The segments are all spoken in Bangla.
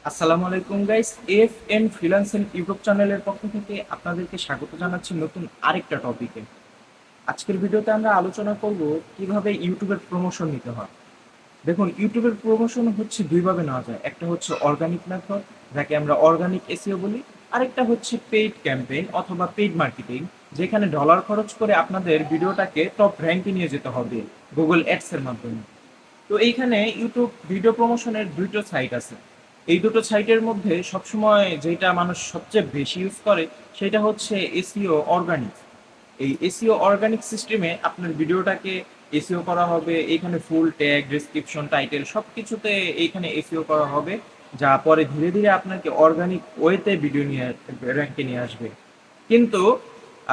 আসসালামু আলাইকুম guys, F N freelancing YouTube চ্যানেলের পক্ষ থেকে আপনাদেরকে স্বাগত জানাচ্ছি নতুন আরেকটা টপিকে। আজকের ভিডিওতে আমরা আলোচনা করব কিভাবে ইউটিউবের প্রমোশন নিতে হয়। দেখুন, ইউটিউবের প্রমোশন হচ্ছে দুইভাবে নেওয়া যায়। একটা হচ্ছে অর্গানিক মেথড, যাকে আমরা অর্গানিক এসইও বলি। আরেকটা হচ্ছে পেইড ক্যাম্পেইন অথবা পেইড মার্কেটিং, যেখানে ডলার খরচ করে আপনাদের ভিডিওটাকে টপ র্যাঙ্কে নিয়ে যেতে হবে গুগল অ্যাডস এর মাধ্যমে। তো এইখানে ইউটিউব ভিডিও প্রমোশনের দুটো সাইট আছে। এই দুটো সাইটের মধ্যে সবসময় যেটা মানুষ সবচেয়ে বেশি ইউজ করে সেটা হচ্ছে এসইও অর্গানিক। এই এসইও অর্গানিক সিস্টেমে আপনার ভিডিওটাকে এসইও করা হবে, এইখানে ফুল ট্যাগ, ডেসক্রিপশন, টাইটেল সব কিছুতে এইখানে এসইও করা হবে, যা পরে ধীরে ধীরে আপনাকে অর্গানিক ওয়েতে ভিডিও নিয়ে র্যাঙ্কে নিয়ে আসবে। কিন্তু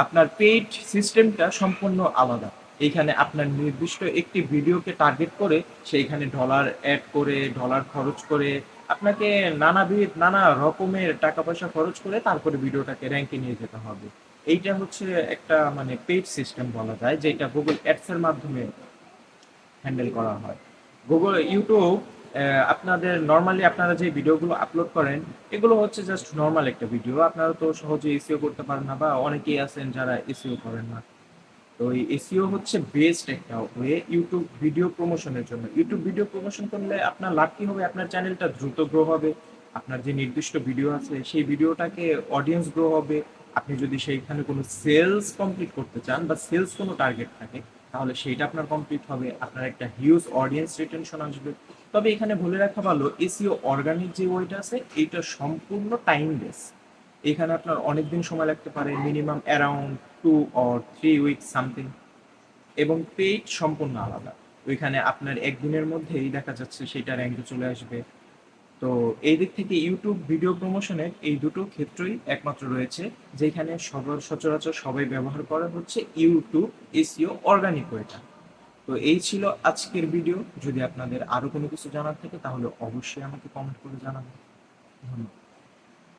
আপনার পেইড সিস্টেমটা সম্পূর্ণ আলাদা। এইখানে আপনার নির্দিষ্ট একটি ভিডিওকে টার্গেট করে সেইখানে ডলার অ্যাড করে, ডলার খরচ করে আপনাকে নানা রকমের টাকা পয়সা খরচ করে তারপরে ভিডিওটাকে র্যাঙ্কে নিয়ে যেতে হবে। এইটা হচ্ছে একটা মানে পেইড সিস্টেম বলা যায়, যেটা গুগল অ্যাডস এর মাধ্যমে হ্যান্ডেল করা হয়। গুগল ইউটিউব আপনাদের নর্মালি আপনারা যে ভিডিওগুলো আপলোড করেন এগুলো হচ্ছে জাস্ট নর্মাল একটা ভিডিও। আপনারা তো সহজে এসইও করতে পারেন না, বা অনেকেই আছেন যারা এসইও করেন না। তো এই এসইও হচ্ছে বেস্ট একটা ওয়ে ইউটিউব ভিডিও প্রমোশনের জন্য। ইউটিউব ভিডিও প্রমোশন করলে আপনার লাভ কি হবে? আপনার চ্যানেলটা দ্রুত গ্রো হবে। আপনার যে নির্দিষ্ট ভিডিও আছে সেই ভিডিওটাকে অডিয়েন্স গ্রো হবে। আপনি যদি সেইখানে কোনো সেলস কমপ্লিট করতে চান বা সেলস কোনো টার্গেট থাকে, তাহলে সেইটা আপনার কমপ্লিট হবে। আপনার একটা হিউজ অডিয়েন্স রিটেনশন আসবে। তবে এখানে বলে রাখা ভালো, এসইও অর্গানিক যে ওয়েটা আছে এইটা সম্পূর্ণ টাইমলেস। এখানে আপনার অনেক দিন সময় লাগতে পারে, minimum around 2 or 3 week something. এবং পেইড সম্পূর্ণ আলাদা। ওইখানে আপনার একদিনের মধ্যেই দেখা যাচ্ছে সেটা র্যাঙ্কে চলে আসবে। তো এই দিক থেকে ইউটিউব ভিডিও প্রমোশনের এই দুটো ক্ষেত্রই একমাত্র রয়েছে যেখানে সচরাচর সবাই ব্যবহার করে হচ্ছে ইউটিউব এসইও অর্গানিক ওয়েটা। তো এই ছিল আজকের ভিডিও। যদি আপনাদের আরো কোনো কিছু জানার থাকে তাহলে অবশ্যই আমাকে কমেন্ট করে জানাবেন। ধন্যবাদ।